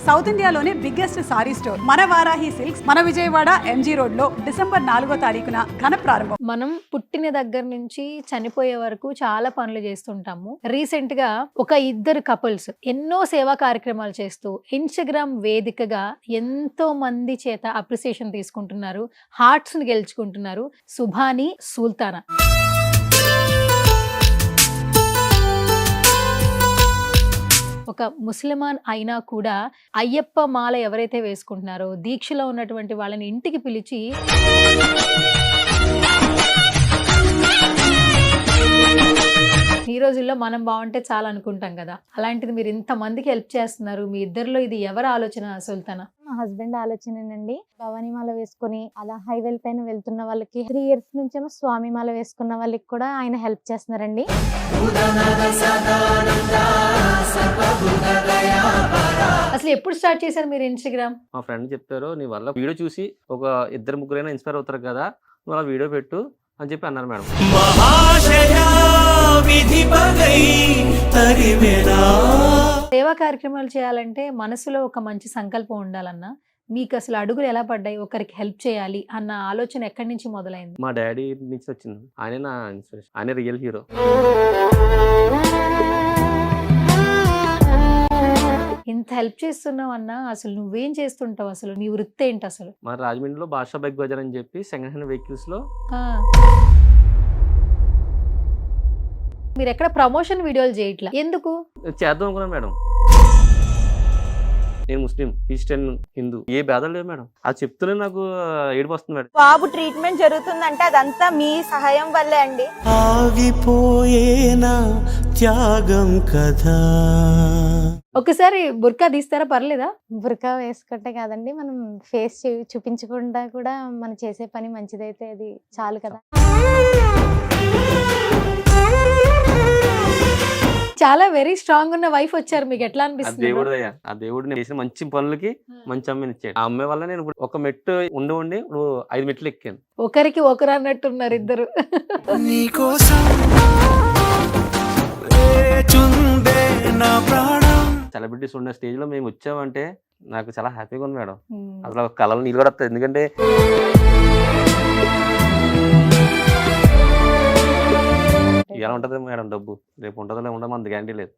South ఇండియాలోనే biggest sorry store మన Varahi silks మన విజయవాడ ఎంజీ రోడ్ లో డిసెంబర్ 4వ తారీఖున ఘన ప్రారంభం. మనం పుట్టిన దగ్గర నుంచి చనిపోయే వరకు చాలా పనులు చేస్తుంటాము. రీసెంట్ గా ఒక ఇద్దరు కపుల్స్ ఎన్నో సేవా కార్యక్రమాలు చేస్తూ ఇన్స్టాగ్రామ్ వేదికగా ఎంతో మంది చేత అప్రిసియేషన్ తీసుకుంటున్నారు, హార్ట్స్ ని గెలుచుకుంటున్నారు. సుభాని, సుల్తానా. ఒక ముస్లిమాన్ అయినా కూడా అయ్యప్ప మాల ఎవరైతే వేసుకుంటున్నారో దీక్షలో ఉన్నటువంటి వాళ్ళని ఇంటికి పిలిచి ఈ రోజుల్లో మనం బాగుంటే చాలా అనుకుంటాం కదా, అలాంటిది మీరు ఇంతమందికి హెల్ప్ చేస్తున్నారు. మీ ఇద్దరిలో ఇది ఎవరి ఆలోచన సుల్తానా? మా హస్బెండ్ ఆలోచనేనండి. భవానీ మాల వేసుకొని అలా హైవేల పైన వెళ్తున్న వాళ్ళకి 3 years నుంచేమో స్వామి మాల వేసుకున్న వాళ్ళకి కూడా ఆయన హెల్ప్ చేస్తున్నారండి. అసలు ఎప్పుడు స్టార్ట్ చేశారు మీరు ఇన్స్టాగ్రామ్? మా ఫ్రెండ్ చెప్పారు, నీ వల్ల వీడియో చూసి ఒక 2-3 ఇన్స్పైర్ అవుతారు కదా, నువ్వు అలా వీడియో పెట్టు అని చెప్పి అన్నారు మేడం. సేవా కార్యక్రమాలు చేయాలంటే మనసులో ఒక మంచి సంకల్పం ఉండాలన్నా, మీకు అసలు అడుగులు ఎలా పడ్డాయి? ఒకరికి హెల్ప్ చేయాలి అన్న ఆలోచన ఎక్కడి నుంచి మొదలైంది? మా డాడీ నుంచి వచ్చింది. ఆయనే నా ఇన్స్పిరేషన్, ఆయన రియల్ హీరో. ఇంత హెల్ప్ చేస్తున్నావు అన్నా, అసలు నువ్వేం చేస్తుంటావు? అసలు నీ వృత్తి ఏంటి అసలు? మా రాజమండ్రిలో బాషా బైక్ బజార్ అని చెప్పి సెకండ్ హ్యాండ్ వెహికల్స్ లో మీరు ఎక్కడ ప్రమోషన్ వీడియోలు చేయట్లా, ఎందుకు? చేద్దాం అనుకున్నాను మేడం. నేను ముస్లిం, క్రిస్టియన్, హిందూ ఏ భేదాలు లేవు మేడం. అది చెప్తూనే నాకు ఏడుపు వస్తుంది మేడం. బాబు ట్రీట్మెంట్ జరుగుతుందంటే అదంతా మీ సహాయం వల్లే అండి. ఆగిపోయేనా త్యాగం కదా. ఒకసారి బుర్కా తీస్తారా? పర్లేదా? బురకా వేసుకుంటే కాదండి, మనం ఫేస్ చూపించకుండా కూడా మనం చేసే పని మంచిదైతే అది చాలు కదా. చాలా వెరీ స్ట్రాంగ్ ఉన్న వైఫ్ వచ్చారు, మీకు ఎట్లా ఆ అనిపిస్తుంది? దేవుడు ఆ దేవుడు నేను చేసిన మంచి పనులకి మంచి అమ్మని ఇచ్చాడు. ఆ అమ్మాయి వల్ల నేను ఇప్పుడు ఒక మెట్టు ఉండి నువ్వు 5 మెట్లు ఎక్కాను. ఒకరికి ఒకరు అన్నట్టున్నారు ఇద్దరు. నీకోసం వేచుందే నా ప్రాణం. సెలబ్రిటీస్ ఉన్న స్టేజ్ లో మేము వచ్చామంటే నాకు చాలా హ్యాపీగా ఉంది మేడం. అసలు కళలు నీళ్ళు కూడా వస్తాయి. ఎందుకంటే ఎలా ఉంటుంది మేడం డబ్బు, రేపు ఉంటుందో ఉండదో మన గ్యారంటీ లేదు.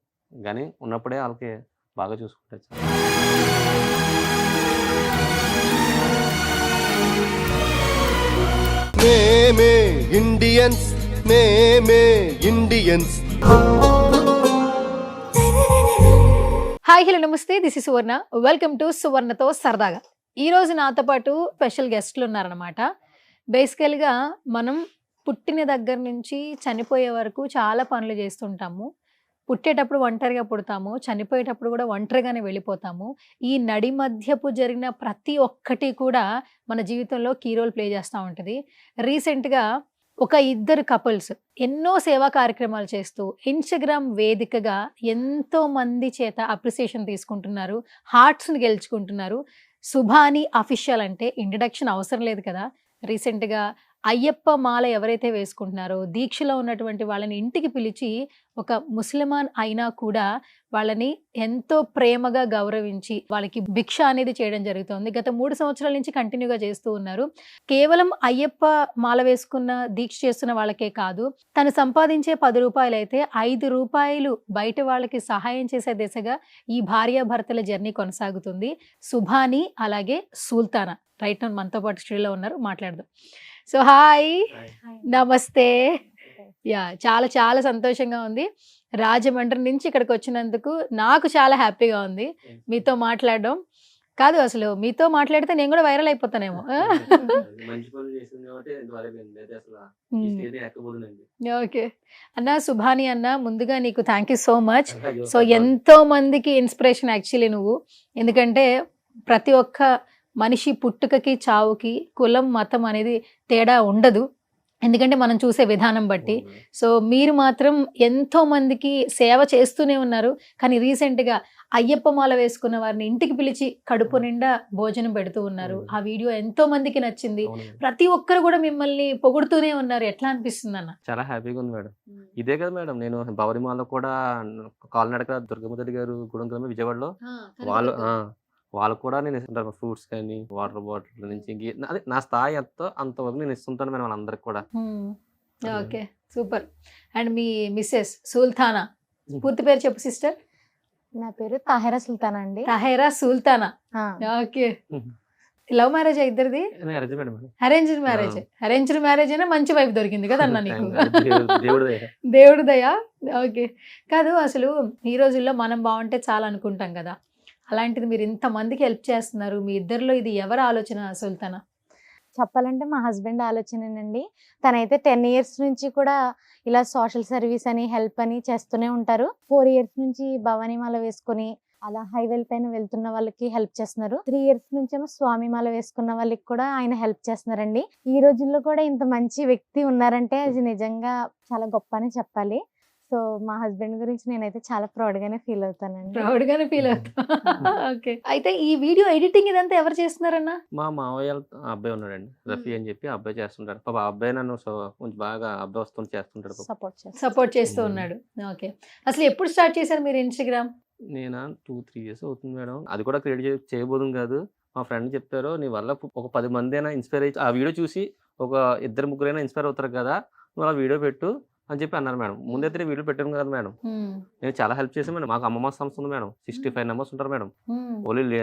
కానీ ఉన్నప్పుడే వాళ్ళకి బాగా చూసుకుంటారు. మేమే ఇండియన్స్, మేమే ఇండియన్స్. హాయ్, హలో, నమస్తే. This is Suvarna. Welcome to సువర్ణతో సరదాగా. ఈ రోజు నాతో పాటు స్పెషల్ గెస్ట్లు ఉన్నారనమాట. బేసికల్గా మనం పుట్టిన దగ్గర నుంచి చనిపోయే వరకు చాలా పనులు చేస్తుంటాము. పుట్టేటప్పుడు ఒంటరిగా పుడతాము, చనిపోయేటప్పుడు కూడా ఒంటరిగానే వెళ్ళిపోతాము. ఈ నడి మధ్యపు జరిగిన ప్రతి ఒక్కటి కూడా మన జీవితంలో కీ రోల్ ప్లే చేస్తూ ఉంటుంది. రీసెంట్గా ఒక ఇద్దరు కపుల్స్ ఎన్నో సేవా కార్యక్రమాలు చేస్తూ ఇన్స్టాగ్రామ్ వేదికగా ఎంతో మంది చేత అప్రిసియేషన్ తీసుకుంటున్నారు, హార్ట్స్ని గెలుచుకుంటున్నారు. సుభాని అఫీషియల్ అంటే ఇంట్రడక్షన్ అవసరం లేదు కదా. రీసెంట్గా అయ్యప్ప మాల ఎవరైతే వేసుకుంటున్నారో దీక్షలో ఉన్నటువంటి వాళ్ళని ఇంటికి పిలిచి, ఒక ముస్లిమాన్ అయినా కూడా వాళ్ళని ఎంతో ప్రేమగా గౌరవించి వాళ్ళకి భిక్ష అనేది చేయడం జరుగుతుంది. గత 3 సంవత్సరాల నుంచి కంటిన్యూగా చేస్తూ ఉన్నారు. కేవలం అయ్యప్ప మాల వేసుకున్న దీక్ష చేస్తున్న వాళ్ళకే కాదు, తను సంపాదించే 10 రూపాయలు అయితే 5 రూపాయలు బయట వాళ్ళకి సహాయం చేసే దిశగా ఈ భార్యాభర్తల జర్నీ కొనసాగుతుంది. సుభాని అలాగే సుల్తానా రైట్ నౌ మనతో పాటు స్టూడియోలో ఉన్నారు, మాట్లాడదాం. సో హాయ్, నమస్తే. యా, చాలా చాలా సంతోషంగా ఉంది. రాజమండ్రి నుంచి ఇక్కడికి వచ్చినందుకు నాకు చాలా హ్యాపీగా ఉంది మీతో మాట్లాడడం. కాదు, అసలు మీతో మాట్లాడితే నేను కూడా వైరల్ అయిపోతానేమో. ఓకే అన్న, సుభాని అన్న, ముందుగా నీకు thank you so much. So ఎంతో మందికి ఇన్స్పిరేషన్ యాక్చువల్లీ నువ్వు. ఎందుకంటే ప్రతి ఒక్క మనిషి పుట్టుకకి చావుకి కులం మతం అనేది తేడా ఉండదు, ఎందుకంటే మనం చూసే విధానం బట్టి. సో మీరు మాత్రం ఎంతో మందికి సేవ చేస్తూనే ఉన్నారు. కానీ రీసెంట్గా అయ్యప్ప మాల వేసుకున్న వారిని ఇంటికి పిలిచి కడుపు నిండా భోజనం పెడుతూ ఉన్నారు. ఆ వీడియో ఎంతో మందికి నచ్చింది. ప్రతి ఒక్కరు కూడా మిమ్మల్ని పొగుడుతూనే ఉన్నారు. ఎట్లా అనిపిస్తుంది అన్న? చాలా హ్యాపీగా ఉంది మేడం. ఇదే కదా మేడం, నేను భవరిమాలో కూడా కాలినడక దుర్గమ్మ తల్లి గారు గుడంకరమ్మ విజయవాడలో వాళ్ళు వాళ్ళకు కూడా నేను ఇస్తుంటాను ఫ్రూట్స్ కానీ వాటర్ బాటిల్ నుంచి అదే నా స్థాయి ఎంతో అంతవరకు నేను ఇస్తుంటాను మేడం వాళ్ళందరికి కూడా. Okay, super. అండ్ మీ మిస్సెస్ సుల్తానా, పూర్తి పేరు చెప్పు సిస్టర్. నా పేరు తాహిరా సుల్తానా అండి. తహేరా సుల్తానా. ఆ, ఓకే. లవ్ మ్యారేజ్ ఇద్దరిది? Arrange madam. Arranged marriage. Arranged marriage అయినా మంచి వైఫ్ దొరికింది కదా అన్న నీకు. దేవుడు దయ. దేవుడి దయా. ఓకే. కాదు, అసలు ఈ రోజుల్లో మనం బాగుంటే చాలా అనుకుంటాం కదా, అలాంటిది మీరు ఇంతమందికి హెల్ప్ చేస్తున్నారు. మీ ఇద్దరిలో ఇది ఎవరి ఆలోచన సుల్తానా? చెప్పాలంటే మా హస్బెండ్ ఆలోచనేనండి. తనైతే 10 years నుంచి కూడా ఇలా సోషల్ సర్వీస్ అని హెల్ప్ అని చేస్తూనే ఉంటారు. 4 years నుంచి భవానీమాల వేసుకొని అలా హైవేల పైన వెళ్తున్న వాళ్ళకి హెల్ప్ చేస్తున్నారు. 3 years నుంచేమో స్వామి మాల వేసుకున్న వాళ్ళకి కూడా ఆయన హెల్ప్ చేస్తున్నారండి. ఈ రోజుల్లో కూడా ఇంత మంచి వ్యక్తి ఉన్నారంటే అది నిజంగా చాలా గొప్ప అని చెప్పాలి. సో మా హస్బెండ్ గురించి నేనైతే చాలా ప్రౌడ్ గానే ఫీల్ అవుతానండి. ప్రౌడ్ గానే ఫీల్ అవుతా. ఓకే. అయితే ఈ వీడియో ఎడిటింగ్ ఇదంతా ఎవరు చేస్తున్నారన్న? మా మావయ్య అబ్బాయి ఉన్నాడండి, రఫీ అని చెప్పి. ఆ అబ్బాయి చేస్తుంటాడు. పాప ఆ అబ్బాయి నన్ను కొంచెం బాగా అబ్బాయి వస్తుంది చేస్తుంటాడు పాపం. సపోర్ట్ చేస్తూ ఉన్నాడు. ఓకే. అసలు ఎప్పుడు స్టార్ట్ చేశారు మీరు ఇన్స్టాగ్రామ్? నేను 2-3 years అవుతుంది మేడం. అది కూడా క్రియేట్ చేయబోదుం కాదు. మా ఫ్రెండ్ చెప్పారు, నీ వల్ల ఒక 10 మంది అయినా ఇన్స్పైర్ అయ్యి ఆ వీడియో చూసి ఒక 2-3 ఇన్స్పైర్ అవుతారు కదా, నువ్వు అలా వీడియో పెట్టు అని చెప్పి అన్నారు మేడం. ముందైతే వీడియో పెట్టాను కదా మేడం. నేను చాలా హెల్ప్ చేశాను మేడం. మాకు అమ్మమ్మ సంస్థ ఉంది మేడం. 65 members ఉంటారు మేడం. ఓన్లీ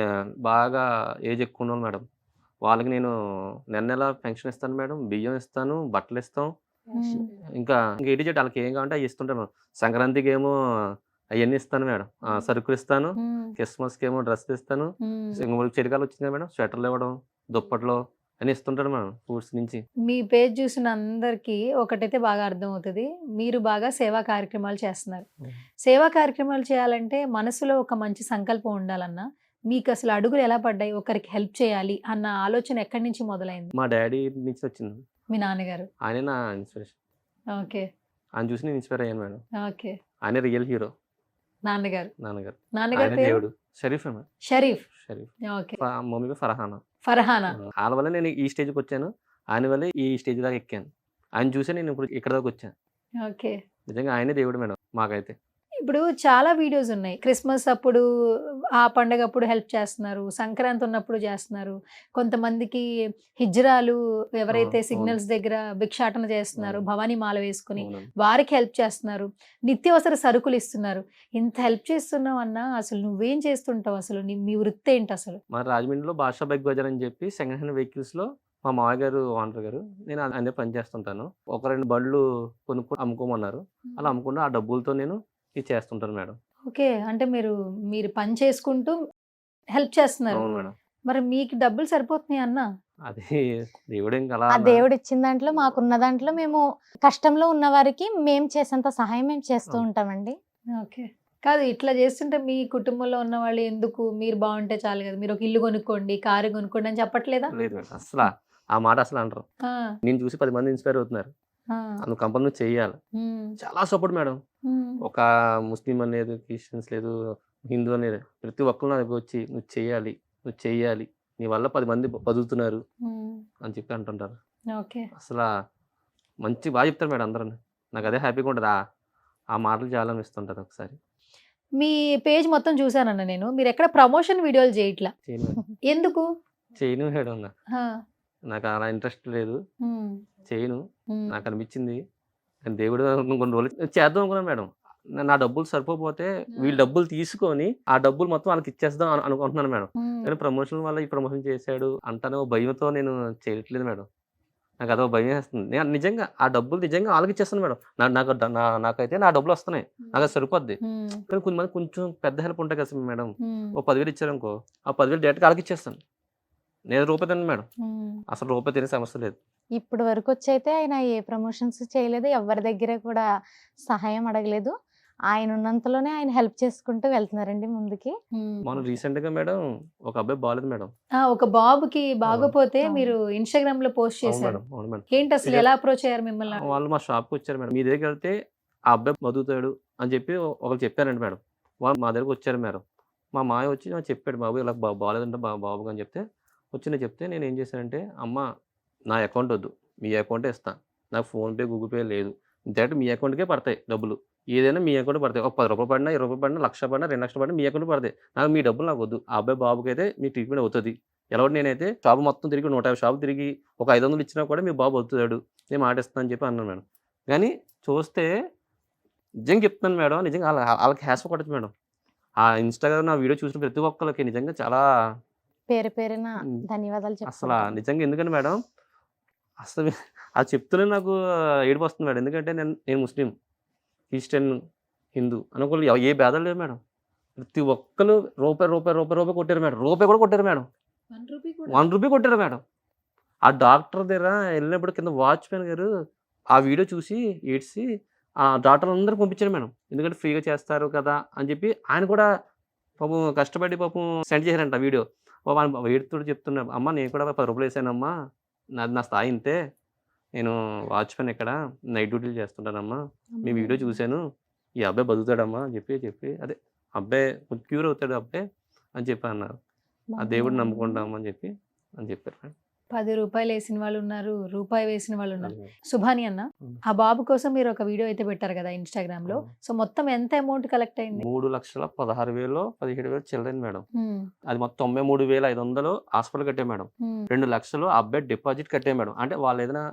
బాగా ఏజ్ ఎక్కువ ఉన్నారు మేడం. వాళ్ళకి నేను నెల పెన్షన్ ఇస్తాను మేడం, బియ్యం ఇస్తాను, బట్టలు ఇస్తాం. ఇంకా ఏటి చెట్టు వాళ్ళకి ఏం కావాలంటే అవి ఇస్తుంటాను. సంక్రాంతికి ఏమో అవన్నీ ఇస్తాను మేడం, సరుకులు ఇస్తాను. క్రిస్మస్కి ఏమో డ్రెస్సులు ఇస్తాను. చలికాలం వచ్చింది మేడం, స్వెటర్లు ఇవ్వడం, దుప్పట్లు అని ఇస్తుంటారు మేడం ఫ్రూట్స్ నుంచి. మీ పేజ్ చూసిన అందరికీ ఒకటైతే బాగా అర్థమవుతుంది, మీరు బాగా సేవా కార్యక్రమాలు చేస్తున్నారు. సేవా కార్యక్రమాలు చేయాలంటే మనసులో ఒక మంచి సంకల్పం ఉండాలన్నా, మీకు అసలు అడుగులు ఎలా పడ్డాయి? ఒకరికి హెల్ప్ చేయాలి అన్న ఆలోచన ఎక్కడి నుంచి మొదలైంది? మా డాడీ నుంచి వచ్చింది. మీ నాన్నగారు? ఆయన నా ఇన్స్పిరేషన్. ఓకే. ఆయన చూసి నేను ఇన్స్పైర్ అయ్యాను మేడం. ఓకే. ఆయన రియల్ హీరో. నాన్నగారు నాన్నగారు నాన్నగారు దేవుడు. Sharif madam. Sharif. Sharif. Okay. Mummy Farhana. Farhana. వాళ్ళ వల్ల నేను ఈ స్టేజ్కి వచ్చాను, ఆయన వల్ల ఈ స్టేజ్ దాకా ఎక్కాను. ఆయన చూసే నేను ఇప్పుడు ఇక్కడ దాకా వచ్చాను. ఓకే. నిజంగా ఆయనే దేవుడు మేడం మాకైతే. ఇప్పుడు చాలా వీడియోస్ ఉన్నాయి. క్రిస్మస్ అప్పుడు, ఆ పండగ అప్పుడు హెల్ప్ చేస్తున్నారు, సంక్రాంతి ఉన్నప్పుడు చేస్తున్నారు. కొంతమందికి హిజ్రాలు ఎవరైతే అవును. సిగ్నల్స్ దగ్గర భిక్షాటన చేస్తున్నారు, అవును. భవానీ మాల వేసుకుని అవునండి. వారికి హెల్ప్ చేస్తున్నారు, నిత్యావసర సరుకులు ఇస్తున్నారు. ఇంత హెల్ప్ చేస్తున్నావు అన్నా, అసలు నువ్వేం చేస్తుంటావు? అసలు మీ వృత్తి ఏంటి అసలు? మా రాజమండ్రిలో బాషా బైక్ బజార్ అని చెప్పి సెకండ్ హ్యాండ్ వెహికల్స్లో మా మామయ్య గారు ఓనర్ గారు, నేను అదే పని చేస్తుంటాను. ఒక 2 బండ్లు కొనుక్కొని అమ్ముకోమన్నారు. అలా అమ్ముకుంటూ ఆ డబ్బులతో నేను ఇది చేస్తుంటాను మేడం. ఓకే. అంటే మీరు పని చేసుకుంటూ హెల్ప్ చేస్తున్నారు. అవును మేడం. మరి మీకు డబ్బులు సరిపోతున్నాయి అన్న? అది దేవుడు ఇంకా అలా ఆ దేవుడు ఇచ్చిన దాంట్లో మాకున్న దాంట్లో మేము కష్టంలో ఉన్న వారికి మేము చేసేంత సహాయం మేము చేస్తూ అవును. ఉంటామండి. ఓకే. కాదు, ఇట్లా చేస్తుంటే మీ కుటుంబంలో ఉన్న వాళ్ళు ఎందుకు, మీరు బాగుంటే చాలు కదా, మీరు ఒక ఇల్లు కొనుక్కోండి, కారు కొనుక్కోండి అని చెప్పట్లేదా? లేదు మేడం, అసలు ఆ మాట అసలు అంటారు. ఆ, నేను చూసి 10 మంది ఇన్స్పైర్ అవుతున్నారు. ఆ, నువ్వు కంపల్సరీ నువ్వు చెయ్యాలి. ఉమ్, చాలా సపోర్ట్ మేడం. ఉమ్, ఒక ముస్లిం అనేది, క్రిస్టియన్స్ లేదు, హిందూ అనేది, ప్రతి ఒక్కరు నా దగ్గర వచ్చి నువ్వు చెయ్యాలి, నీ వల్ల 10 మంది బతుకుతున్నారు ఉమ్. అని చెప్పి అంటుంటారు. ఓకే. అసలు మంచి బాగా చెప్తారు మేడం అందరూ. నాకు అదే హ్యాపీగా ఉంటుంది. ఆ మాటలు చాలా అనిపిస్తుంటుంది ఒకసారి. మీ పేజ్ మొత్తం చూసానన్న నేను, మీరు ఎక్కడ ప్రమోషన్ వీడియోలు చేయట్లా, చేయను మేడం. ఎందుకు? చేయను మేడం, ఆ, నాకు అలా ఇంట్రెస్ట్ లేదు, ఉమ్, చేయను. ఉమ్, నాకు అనిపించింది కానీ దేవుడు కొన్ని రోజులు చేద్దాం అనుకున్నాను మేడం. నా డబ్బులు సరిపోతే వీళ్ళు డబ్బులు తీసుకొని ఆ డబ్బులు మొత్తం వాళ్ళకి ఇచ్చేద్దాం అనుకుంటున్నాను మేడం. ఉమ్. కానీ ప్రమోషన్ వల్ల ఈ ప్రమోషన్ చేశాడు అంటానే ఓ భయంతో నేను చేయట్లేదు మేడం. నాకు అదో భయం వేస్తుంది. నేను నిజంగా ఆ డబ్బులు నిజంగా వాళ్ళకి ఇచ్చేస్తాను మేడం. నాకైతే నా డబ్బులు వస్తున్నాయి, నాకు అది సరిపోద్ది. ఉమ్, కానీ కొంతమంది కొంచెం పెద్ద హెల్ప్ ఉంటాయి కదా మేడం, ఉమ్, ఓ 10,000 ఇచ్చారనుకో, ఆ 10,000 డైరెక్ట్గా వాళ్ళకి ఇచ్చేస్తాను. నేను రూపాయి తిన్నాను మేడం, ఉమ్. అసలు రూపాయి తినే సమస్య లేదు. ఇప్పుడు వరకు వచ్చి అయితే ఆయన ఏ ప్రమోషన్స్ చేయలేదు, ఎవరి దగ్గర కూడా సహాయం అడగలేదు. ఆయన ఉన్నంతలోనే ఆయన హెల్ప్ చేసుకుంటూ వెళ్తున్నారండి ముందుకి. ఉమ్. మనం రీసెంట్ గా మేడం ఒక అబ్బాయి బాగాలేదు మేడం. ఒక బాబుకి బాగోపోతే అవును. మీరు ఇన్స్టాగ్రామ్ లో పోస్ట్ అవును చేశారు. మేడం, అవును మేడం. ఏంటి అసలు, ఎలా అప్రోచ్ అయ్యారు మిమ్మల్ని? వాళ్ళు మా షాప్కి వచ్చారు మేడం. మీ దగ్గరికి వెళ్తే ఆ అబ్బాయి బతుకుతాడు అని చెప్పి ఒకరు చెప్పారండి మేడం. వాళ్ళు మా దగ్గరకు వచ్చారు మేడం. మా మాయ వచ్చి నాకు చెప్పాడు, బాబు ఇలా బాగాలేదంటే బాబుగా అని చెప్తే నేను ఏం చేశానంటే, అమ్మ నా అకౌంట్ వద్దు, మీ అకౌంటే ఇస్తాను, నాకు ఫోన్పే గూగుల్ పే లేదు, డైరెక్ట్ మీ అకౌంట్కే పడతాయి డబ్బులు, ఏదైనా మీ అకౌంట్ పడతాయి. ఒక 10 రూపాయలు పడినా, 20 రూపాయలు పడినా, 1,00,000 పడినా, 2,00,000 పడినా మీ అకౌంట్ పడతాయి. నాకు మీ డబ్బులు నాకు వద్దు. ఆ అబ్బాయి బాబుకైతే మీ ట్రీట్మెంట్ అవుతది. ఎలాగో నేనైతే షాప్ మొత్తం తిరిగి 150 షాపులు తిరిగి ఒక 500 ఇచ్చినా కూడా మీ బాబు అవుతాడు. నేను మాట ఇస్తాను అని చెప్పి అన్నాను మేడం. కానీ చూస్తే నిజంగా చెప్తున్నాను మేడం. నిజంగా ఆళ్ళకి హ్యాట్స్ కొట్టొచ్చు మేడం. ఆ ఇన్‌స్టాగ్రామ్ నా వీడియో చూసిన ప్రతి ఒక్కళ్ళకి నిజంగా చాలా పేరు పేరున హ్మ్. ధన్యవాదాలు అసలా చెప్పుకుంటాను. నిజంగా ఎందుకంటే మేడం అసలు అది చెప్తూనే నాకు ఏడుపొస్తుంది మేడం. ఎందుకంటే నేను ముస్లిం, క్రిస్టియన్, హిందూ అనుకోని ఏ భేదాలు లేవు మేడం. ప్రతి ఒక్కళ్ళు రూపాయి కొట్టారు మేడం. రూపాయి కూడా కొట్టారు మేడం. ₹1 కొట్టారు మేడం. ఆ డాక్టర్ దగ్గర ఎళ్ళినప్పుడు కింద వాచ్‌మెన్ గారు ఆ వీడియో చూసి ఏడ్చి ఆ డాక్టర్లందరికి పంపించారు మేడం. ఎందుకంటే ఫ్రీగా చేస్తారు కదా అని చెప్పి ఆయన కూడా పాపం కష్టపడి సెండ్ చేశారంట వీడియో. పాపం ఆయన ఏడుతూ చెప్తున్నాడు. అమ్మ నేను కూడా ₹10 ఏసానమ్మా. నా స్థాయి ఇంతే. నేను వాచ్‌మెన్ ఇక్కడ నైట్ డ్యూటీలు చేస్తుంటానమ్మా. మీ వీడియో చూసాను. ఈ అబ్బాయి బతుకుతాడమ్మా అని చెప్పి అదే అబ్బాయి క్యూర్ అవుతాడు అబ్బాయి అని చెప్పి అన్నారు. ఆ దేవుడిని నమ్ముకుంటాము అని చెప్పారు మేడం. ₹10 వేసిన వాళ్ళు ఉన్నారు, రూపాయి వేసిన వాళ్ళు ఉన్నారు. అది సుభాని అన్న, హ్మ్. ఆ బాబు కోసం మీరు ఒక వీడియో అయితే పెట్టారు కదా ఇన్‌స్టాగ్రామ్ లో. అవును. సో మొత్తం ఎంత అమౌంట్ కలెక్ట్ అయింది? 3,16,000 17,000 చిల్లరైంది మేడం. హ్మ్. అది మొత్తం 93,500 హాస్పిటల్ కట్టాం మేడం. హ్మ్. 2,00,000 ఆ అబ్బాయి డిపాజిట్ కట్టాం మేడం. అంటే వాళ్ళు ఏదైనా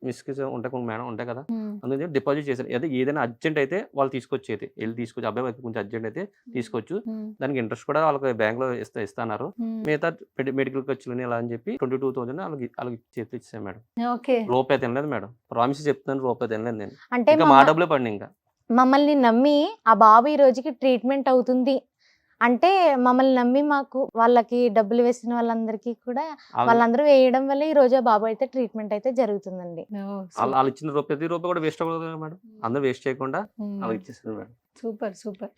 మిస్‌కిస్ ఉంటాయి మేడం ఉంటాయి కదా! హ్మ్. అందుకని డిపాజిట్ చేశారు. అదే ఏదైనా అర్జెంట్ అయితే వాళ్ళు తీసుకొచ్చేది. ఎళ్లి తీసుకొచ్చి అబ్బాయి కొంచెం అర్జెంట్ అయితే తీసుకోవచ్చు. హ్మ్. దానికి ఇంట్రెస్ట్ కూడా వాళ్ళకి బ్యాంక్‌లో ఇస్తన్నారు. హ్మ్. మిగతా మెడికల్ ఖర్చులని ఇలా అని చెప్పి 22,000 ఆళ్ళకి చేతిలో ఇచ్చేసాం మేడం. ఓకే. రూపాయి తినలేదు మేడం. ప్రామిస్ చెప్తున్నాను రూపాయి తినలేదు నేను. అంటే ఇంకా మా డబ్బులే పడినాయి ఇంకా. మమ్మల్ని నమ్మి ఆ బాబు ఈ రోజుకి ట్రీట్మెంట్ అవుతుంది అంటే మమ్మల్ని నమ్మి మాకు వాళ్ళకి డబ్బులు వేసిన వాళ్ళందరికీ కూడా ఆళ్ళు వాళ్ళందరూ వేయడం వల్ల ఈ రోజు ఆ బాబు అయితే ట్రీట్మెంట్ అయితే జరుగుతుందండి. ఆళ్ళిచ్చిన ప్రతి రూపాయి కూడా వేస్ట్ అవ్వదు కదా మేడం. అందరూ వేస్ట్ చేయకుండా ఆళ్ళకి ఇచ్చేసారు మేడం. సూపర్.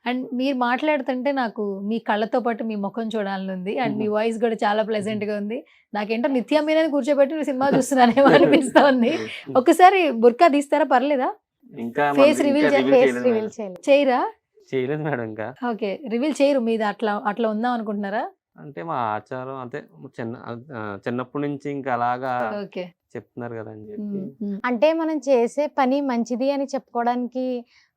అండ్ మీరు మాట్లాడుతుంటే నాకు మీ కళ్ళతో పాటు మీ ముఖం చూడాలని ఉంది. అండ్ మీ వాయిస్ కూడా చాలా ప్లెజెంట్ గా ఉంది. నాకేంటో నిత్య మీనని కూర్చోబెట్టి నువ్వు సినిమా చూస్తున్నానేమో అనిపిస్తోంది. ఒకసారి బుర్కా తీస్తారా, పర్లేదా? ఇంకా ఫేస్ ఇంకా రివీల్ రివీల్ ఫేస్ చేయలేదు రివీల్ మేడం. చేయలేదు. చేయరా? చేయలేదు మేడం ఇంకా. ఓకే, రివీల్ చేయరు. మీద అట్లా ఉందాం అనుకుంటున్నారా? అంటే మా ఆచారం అంతే చిన్నప్పటి నుంచి ఇంకా అలాగా ఓకే. చెప్తున్నారు కదా అని చెప్పి. అంటే మనం చేసే పని మంచిది అని చెప్పుకోవడానికి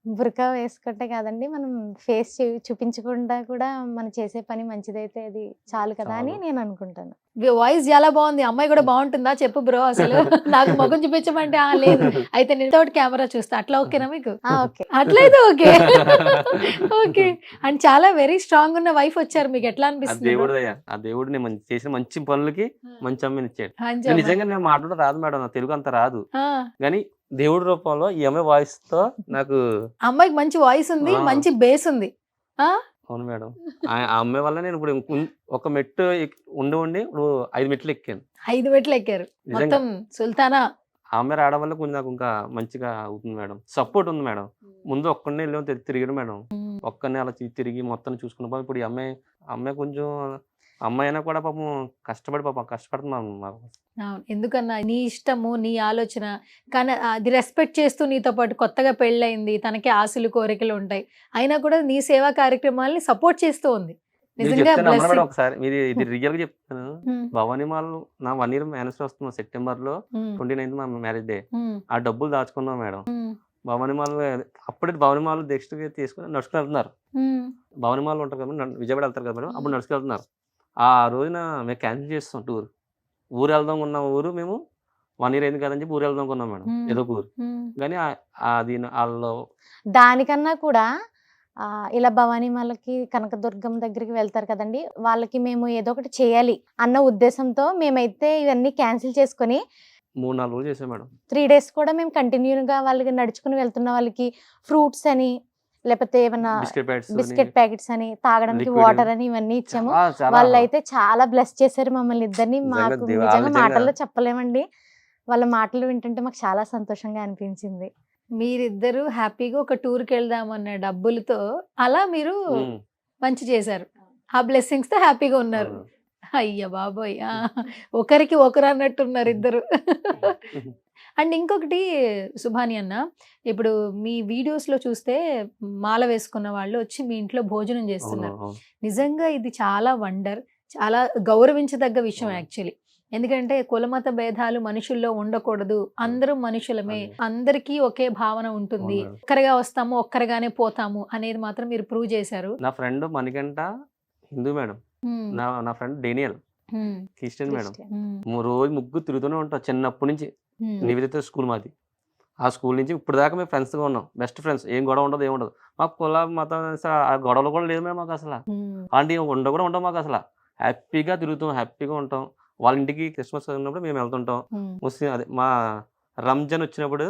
బుర్కా వేసుకుంటే కాదండి, మనం ఫేస్ చూపించకుండా కూడా మనం చేసే పని మంచిదైతే అది చాలు కదా అని చాలు. నేను అనుకుంటాను. వాయిస్ చాలా బాగుంది. అమ్మాయి కూడా బాగుంటుందా చెప్పు బ్రో అసలు. నాకు ముఖం చూపించమంటే లేదు. అయితే నేను తోటి కెమెరా చూస్తా. అట్లా ఓకేనా మీకు? ఓకే. అట్లయితే ఓకే. ఓకే. అండ్ చాలా వెరీ స్ట్రాంగ్ ఉన్న వైఫ్ వచ్చారు. మీకు ఎట్లా ఆ అనిపిస్తుంది? దేవుడు దయ. ఆ దేవుడు నేను చేసిన మంచి పనులకి మంచి అమ్మని ఇచ్చాడు. మంచి నేను అమ్మాయి. నిజంగా నేను మాట్లాడడం రాదు మేడం. నాకు తెలుగు అంత రాదు. ఆ, కానీ దేవుడి రూపంలో ఈ అమ్మాయి వాయిస్ తో నాకు అమ్మాయికి మంచి వాయిస్ ఉంది, ఆ. మంచి బేస్ ఉంది. ఆ అవును మేడం. ఆ అమ్మాయి వల్ల నేను ఇప్పుడు ఒక మెట్టు ఉండి ఇప్పుడు 5 మెట్లు ఎక్కాను. 5 మెట్లు ఎక్కారు. నిజంగా మొత్తం సుల్తానా. ఆ అమ్మాయి రావడం వల్ల కొంచెం నాకు ఇంకా మంచిగా అవుతుంది మేడం. సపోర్ట్ ఉంది మేడం. ముందు ఒక్కడినే వెళ్ళాము తిరిగాను మేడం. ఒక్కడినే అలా తిరిగి మొత్తం చూసుకున్నాం. ఇప్పుడు ఈ అమ్మాయి కొంచెం అమ్మాయి అయినా కూడా కష్టపడుతున్నాం మాకు. అవును. ఎందుకన్నా నీ ఇష్టము, నీ ఆలోచన, కానీ అది రెస్పెక్ట్ చేస్తూ నీతో పాటు కొత్తగా పెళ్ళయింది, తనకి ఆశలు కోరికలు ఉంటాయి, అయినా కూడా నీ సేవా కార్యక్రమాల్ని సపోర్ట్ చేస్తూ ఉంది. మీరు నిజంగా చెప్తే నమ్మరు మేడం. blessing. ఒకసారి ఇది రియల్ గా చెప్తాను. హ్మ్. భవానీ మాల్ నా 1 ఇయర్ యానివర్సరీ వస్తుంది సెప్టెంబర్ లో. హ్మ్. 29th మా మ్యారేజ్ డే. హ్మ్. ఆ డబ్బులు దాచుకున్నాం మేడం. హ్మ్. భవానీ మాల్ అప్పుడే భవానీ మాల్ నెక్స్ట్ తీసుకుని నడుచుకుని వెళ్తున్నారు. హ్మ్. భవానీ మాల్ ఉంటారు కదా మేడం, విజయవాడ వెళ్తారు కదా మేడం. అప్పుడు నడుచుకు వెళ్తున్నారు. ఆ రోజున మేము క్యాన్సిల్ చేస్తాం టూర్. ఊరు వెళ్దాం ఉన్న ఊరు మేము 1 ఇయర్ అయింది కదని చెప్పి ఊరు వెళ్దాం అనుకున్నాం మేడం. హ్మ్. ఏదో ఒక ఊరు. హ్మ్. కానీ అది వాళ్ళు దానికన్నా కూడా ఇలా భవానీమాలకి కనకదుర్గం దగ్గరికి వెళ్తారు కదండి, వాళ్ళకి మేము ఏదో ఒకటి చేయాలి అన్న ఉద్దేశంతో మేమైతే ఇవన్నీ క్యాన్సిల్ చేసుకొని 3-4 రోజులు చేసాం మేడం. 3 days కూడా మేము కంటిన్యూగా వాళ్ళకి నడుచుకుని వెళ్తున్న వాళ్ళకి ఫ్రూట్స్ అని లేకపోతే ఏమన్నా బిస్కెట్ ప్యాకెట్స్ అని తాగడానికి Liquid. వాటర్ అని ఇవన్నీ ఇచ్చాము. వాళ్ళైతే చాలా బ్లెస్ చేశారు మమ్మల్ని ఇద్దరిని. నిజంగా మాకు దేవా- నిజంగా నిజంగా. మాటల్లో చెప్పలేమండి. వాళ్ళ మాటలు వింటుంటే మాకు చాలా సంతోషంగా అనిపించింది. మీరిద్దరూ హ్యాపీగా ఒక టూర్కి వెళ్దామన్న డబ్బులతో అలా మీరు మంచి చేశారు. ఆ బ్లెస్సింగ్స్ తో హ్యాపీగా ఉన్నారు. అయ్య బాబోయ్, ఒకరికి ఒకరు అన్నట్టున్నారు ఇద్దరు. అండ్ ఇంకొకటి సుభాని అన్న, ఇప్పుడు మీ వీడియోస్ లో చూస్తే మాల వేసుకున్న వాళ్ళు వచ్చి మీ ఇంట్లో భోజనం చేస్తున్నారు. నిజంగా ఇది చాలా వండర్, చాలా గౌరవించదగ్గ విషయం అవును. యాక్చువల్లీ. ఎందుకంటే కులమత భేదాలు మనుషుల్లో ఉండకూడదు, అందరూ మనుషులమే, అందరికీ ఒకే భావన ఉంటుంది, అవును. ఒక్కరిగా వస్తాము ఒక్కరిగానే పోతాము అనేది మాత్రం మీరు ప్రూవ్ చేశారు. నా ఫ్రెండ్ మణికంఠ హిందూ మేడం, ఉమ్, నా ఫ్రెండ్ డేనియల్ ఉమ్, క్రిస్టియన్ మేడం. ఉమ్, రోజు ముగ్గురు తిరుగుతూనే ఉంటాం చిన్నప్పటి నుంచి. ఉమ్, నివేదిత స్కూల్ మాది. ఆ స్కూల్ నుంచి ఇప్పుడు దాకా మేము ఫ్రెండ్స్గా ఉన్నాం, బెస్ట్ ఫ్రెండ్స్. ఏం గొడవ ఉండదు, ఏముండదు మాకు. కుల మతం ఆ గొడవలు కూడా లేదు మేడం మాకు అసలు. ఉమ్, అలాంటి ఉండ కూడా ఉంటాం మాకు అసలు. హ్యాపీగా తిరుగుతాం, హ్యాపీగా ఉంటాం. వాళ్ళ ఇంటికి క్రిస్మస్ ఉన్నప్పుడు మేము వెళ్తుంటాం. ఉమ్, ముస్లిం అదే మా రంజాన్ వచ్చినప్పుడు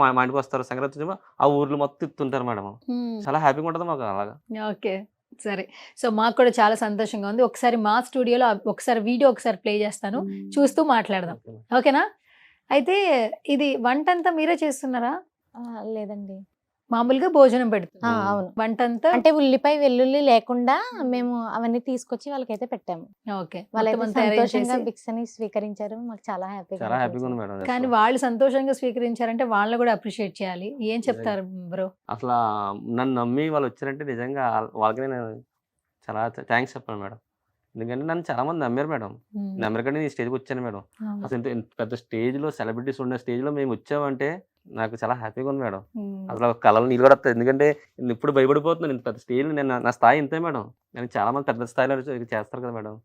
మా ఇంటికి వస్తారు. సంక్రాంతి వచ్చినప్పుడు ఆ ఊర్లో మొత్తం తిప్పుతుంటారు మేడం. ఉమ్. చాలా హ్యాపీగా ఉంటుంది మాకు అలాగా. ఓకే, సరే. సో మాకు కూడా చాలా సంతోషంగా ఉంది. ఒకసారి మా స్టూడియోలో ఒకసారి వీడియో ఒకసారి ప్లే చేస్తాను, చూస్తూ మాట్లాడదాం. ఓకేనా? అయితే ఇది వంట అంతా మీరే చేస్తున్నారా? లేదండి. మామూలుగా భోజనం పెడుతున్నా, అవును. వంట అంతా అంటే ఉల్లిపాయ వెల్లుల్లి లేకుండా మేము అవన్నీ తీసుకొచ్చి వాళ్ళకైతే పెట్టాము. ఓకే, వాళ్ళైతే మొత్తం అంతా arrange సంతోషంగా చేసి. భిక్షని స్వీకరించారు. మాకు చాలా చాలా హ్యాపీగా ఉంది మేడం. కానీ వాళ్ళు సంతోషంగా స్వీకరించారంటే వాళ్ళని కూడా అప్రిషియేట్ చేయాలి. ఏం చెప్తారు బ్రో? అసలు నన్ను నమ్మి వాళ్ళు వచ్చారంటే నిజంగా వాళ్ళకి నేను చాలా థ్యాంక్స్ చెప్పాను మేడం. ఎందుకంటే నన్ను చాలా మంది నమ్మారు మేడం. నమ్మరు కానీ నేను స్టేజ్కి వచ్చాను మేడం. అసలు ఇంత పెద్ద స్టేజ్లో సెలబ్రిటీస్ ఉన్న స్టేజ్లో మేము వచ్చామంటే నాకు చాలా హ్యాపీగా ఉంది మేడం. అసలు కళలు నీళ్ళు కూడా వస్తాయి. ఎందుకంటే నేను ఇప్పుడు భయపడిపోతున్నాను. ఇంత పెద్ద స్టేజ్లో నేను నా స్థాయి ఇంతే మేడం. నేను చాలా మంది పెద్ద స్థాయిలో చేస్తారు కదా మేడం.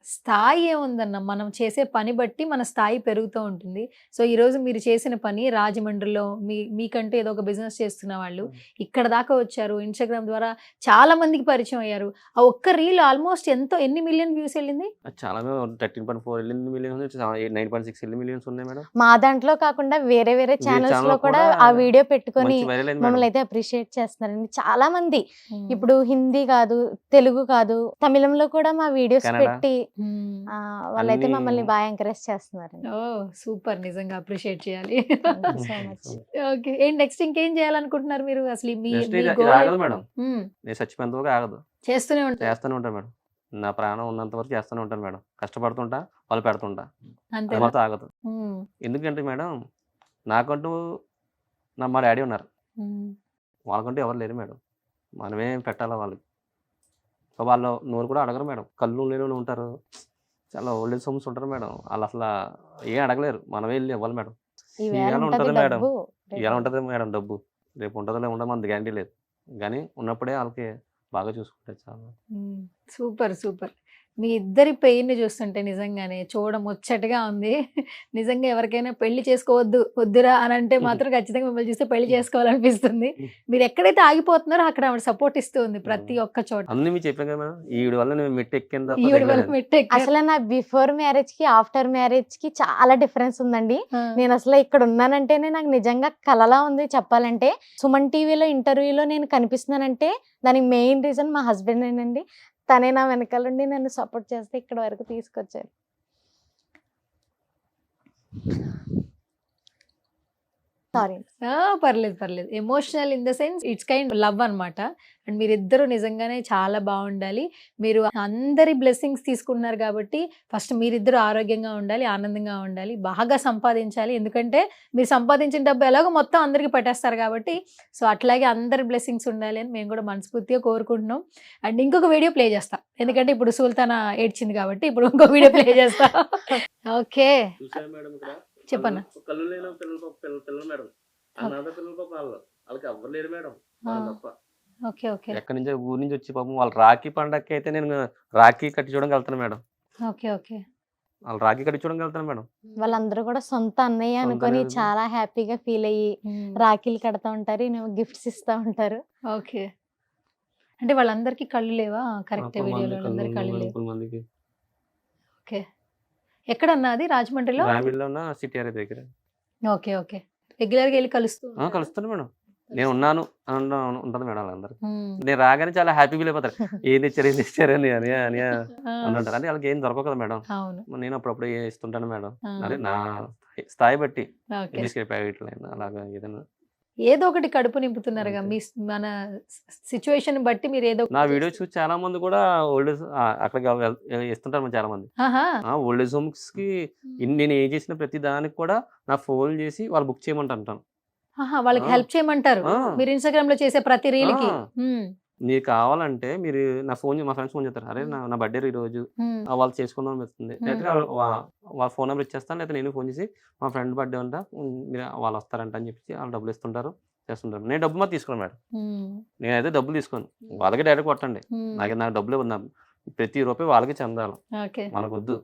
స్థాయి ఏముందన్న, మనం చేసే పని బట్టి మన స్థాయి పెరుగుతూ ఉంటుంది. సో ఈ రోజు మీరు చేసిన పని రాజమండ్రిలో మీకంటూ ఏదో ఒక బిజినెస్ చేస్తున్న వాళ్ళు ఇక్కడ దాకా వచ్చారు. ఇన్స్టాగ్రామ్ ద్వారా చాలా మందికి పరిచయం అయ్యారు. ఆ ఒక్క రీల్ ఆల్మోస్ట్ ఎన్ని మిలియన్ వ్యూస్ వెళ్ళింది? చాలా 13.4 మిలియన్స్, 9.6 మిలియన్స్ ఉన్నాయి మేడం. మా దాంట్లో కాకుండా వేరే వేరే ఛానల్స్ channel లో లో కూడా కూడా ఆ వీడియో పెట్టుకొని మంచి వైరల్ అయింది మమ్మల్ని మేడం. అయితే అప్రిషియేట్ చేస్తున్నారండి చాలా మంది. ఇప్పుడు హిందీ కాదు, తెలుగు కాదు, తమిళంలో కూడా మా వీడియోస్ కన్నడ. పెట్టి వాళ్ళైతే అన్ని- మమ్మల్ని బాగా ఎంకరేజ్ చేస్తున్నారండి. ఓ సూపర్, నిజంగా అప్రిషియేట్ చేయాలి. Thank you so much. Okay, ఏంటి నెక్స్ట్ ఇంకేం చేయాలనుకుంటున్నారు మీరు? అసలు మీ Next మీ ఇది goal ఆగదు ఏంటి? మేడం. మ్మ్. నేను చచ్చిపోయేంత వరకు ఆగదు. చేస్తూనే ఉంటారు చేస్తూనే ఉంటాను మేడం. నా ప్రాణం ఉన్నంత వరకు చేస్తూనే ఉంటాను మేడం. కష్టపడుతుంటా, వాళ్ళు పెడుతుంటా, అంతే. అది మాత్రం ఆగదు. ఎందుకంటే మేడం నాకంటూ మా డాడీ ఉన్నారు. వాళ్ళకంటూ ఎవరు లేరు మేడం. మనమే పెట్టాలా వాళ్ళకి. సో వాళ్ళు నోరు కూడా అడగరు మేడం. కళ్ళు లేని వాళ్ళు ఉంటారు, చాలా ఓల్డ్ ఏజ్ హోమ్స్ ఉంటారు మేడం. వాళ్ళు అసలు ఏం అడగలేరు, మనమే వెళ్ళి ఇవ్వాలి మేడం. ఈవేళ ఇవాళ ఉంటది ఉంటది మేడం. డబ్బు, ఇలా ఉంటుంది మేడం డబ్బు, రేపు ఉంటుందో ఉండదు మనది గ్యారంటీ లేదు. కానీ ఉన్నప్పుడే వాళ్ళకి బాగా చూసుకుంటే చాలా. Super super. మీ ఇద్దరి పెయిన్ చూస్తుంటే నిజంగానే చూడడం ముచ్చటగా ఉంది. నిజంగా ఎవరికైనా పెళ్లి వద్దురా అని అంటే మాత్రం ఖచ్చితంగా మిమ్మల్ని చూస్తే పెళ్లి చేసుకోవాలనిపిస్తుంది. మీరు ఎక్కడైతే ఆగిపోతున్నారో అక్కడ ఆవిడ సపోర్ట్ ఇస్తూ ఉంది ప్రతి ఒక్క చోట. అన్ని మీరు చెప్పాను కదా మేడం, ఈవిడ వల్ల నేను మెట్టు ఎక్కిన తప్ప ఈవిడ వల్ల దిగలేదు. మెట్టు ఎక్కారు. అసలు నా బిఫోర్ మ్యారేజ్ కి ఆఫ్టర్ మ్యారేజ్ కి చాలా డిఫరెన్స్ ఉందండి. నేను అసలు ఇక్కడ ఉన్నానంటేనే నాకు నిజంగా కలలా ఉంది చెప్పాలంటే. సుమన్ టీవీలో ఇంటర్వ్యూలో నేను కనిపిస్తున్నానంటే దానికి మెయిన్ రీజన్ మా హస్బెండ్ ఏనండి. తనే నా వెనకాలండి నన్ను సపోర్ట్ చేస్తే ఇక్కడ వరకు తీసుకొచ్చారు. సారీ. పర్లేదు పర్లేదు. Emotional in the sense it's kind love అన్నమాట. అండ్ మీరిద్దరూ నిజంగానే చాలా బాగుండాలి. మీరు అందరి బ్లెస్సింగ్స్ తీసుకున్నారు కాబట్టి ఫస్ట్ మీరిద్దరూ ఆరోగ్యంగా ఉండాలి, ఆనందంగా ఉండాలి, బాగా సంపాదించాలి. ఎందుకంటే మీరు సంపాదించిన డబ్బు ఎలాగో మొత్తం అందరికి పెట్టేస్తారు కాబట్టి సో అట్లాగే అందరి బ్లెస్సింగ్స్ ఉండాలి అని మేము కూడా మనస్ఫూర్తిగా కోరుకుంటున్నాం. అండ్ ఇంకొక వీడియో ప్లే చేస్తా, ఎందుకంటే ఇప్పుడు సుల్తానా ఏడ్చింది కాబట్టి ఇప్పుడు ఇంకో వీడియో ప్లే చేస్తా. ఓకే చూసారా మేడం ఇక్కడ చెప్పన్నా. కళ్ళు లేని పిల్లలు మేడం. అనాథ పిల్లలు పాపం వాళ్ళకి ఎవ్వరు లేరు మేడం. వాళ్ళు తప్ప. ఓకే ఓకే ఎక్కడి నుంచి ఊరి నుంచి వచ్చి పాపం వాళ్ళు రాఖీ పండగకి అయితే నేను రాఖీ కట్టి చూడడానికి వెళ్తాను మేడం. ఓకే ఓకే వాళ్ళు రాఖీ కట్టి చూడడానికి వెళ్తాను మేడం. వాళ్ళందరూ కూడా సొంత అన్నయ్య సొంత అనుకొని అన్నయ్య. చాలా హ్యాపీగా ఫీల్ అయ్యి రాఖీలు కడతా ఉంటారు, గిఫ్ట్స్ ఇస్తా ఉంటారు. ఓకే. అంటే వాళ్ళందరికీ కళ్ళు లేవా? కరెక్ట్ పాపం వీడియోలో మంది వాళ్ళందరికీ కళ్ళు కళ్ళు లేవు. ముగ్గురు మందికి. ఓకే. ఎక్కడన్నా అది రాజమండ్రిలో? రామిడిలో ఉన్న సిటీ ఏరియా దగ్గర. Okay okay. రెగ్యులర్గా వెళ్ళి కలుస్తూ ఉంటారా? కలుస్తాను మేడం. నేను ఉన్నాను అని ఉంటుంది మేడం. వాళ్ళందరూ మ్మ్. నేను రాగానే చాలా హ్యాపీ ఫీల్ అయిపోతారు. ఏం తెచ్చారు అని అని అని ఆ, అంటారు. అంటే వాళ్ళకి ఏం దొరకవు కదా మేడం. అవును. నేను అప్పుడప్పుడు ఇస్తుంటాను మేడం. ఆ, అదే నా స్థాయి బట్టి ఓకే. బిస్కెట్ ప్యాకెట్లు అయినా అలాగా ఏదైనా. ఏదో ఒకటి కడుపు నింపుతున్నారుగా అంతే. మీ మన సిచ్యువేషన్ బట్టి మీరు ఏదో నా వీడియో చూసి చాలా మంది కూడా ఓల్డ్ ఏజ్ అక్కడికి ఇస్తుంటారు చాలా మంది. ఆహా. ఓల్డ్ ఏజ్ హోమ్స్ కి నేను ఏం చేసిన ప్రతి దానికి కూడా నా ఫోన్ చేసి వాళ్ళు బుక్ చేయమంటాను. ఆహా, వాళ్ళకి ఆ. హెల్ప్ చేయమంటారు ఆ. మీరు ఇన్స్టాగ్రామ్ లో చేసే ప్రతి రీల్ కి. ఆ. నీకు కావాలంటే మీరు నా మా ఫ్రెండ్స్ ఫోన్ చేస్తారు, అరే నా బర్త్డే ఈరోజు వాళ్ళు చేసుకుందాం అనిపిస్తుంది, లేకపోతే వాళ్ళ ఫోన్ నెంబర్ ఇచ్చేస్తాను, లేకపోతే నేను ఫోన్ చేసి మా ఫ్రెండ్ బర్త్డే అంట మీరు వాళ్ళు వస్తారంట అని చెప్పి వాళ్ళు డబ్బులు ఇస్తుంటారు, చేస్తుంటారు. నేను డబ్బు మాత్రం తీసుకోను మేడం, నేనైతే డబ్బులు తీసుకోను, వాళ్ళకి డైరెక్ట్ కొట్టండి, నాకు డబ్బులు ఇవ్వదు, ప్రతి రూపాయి వాళ్ళకి చెందాలి, మనకు వద్దు,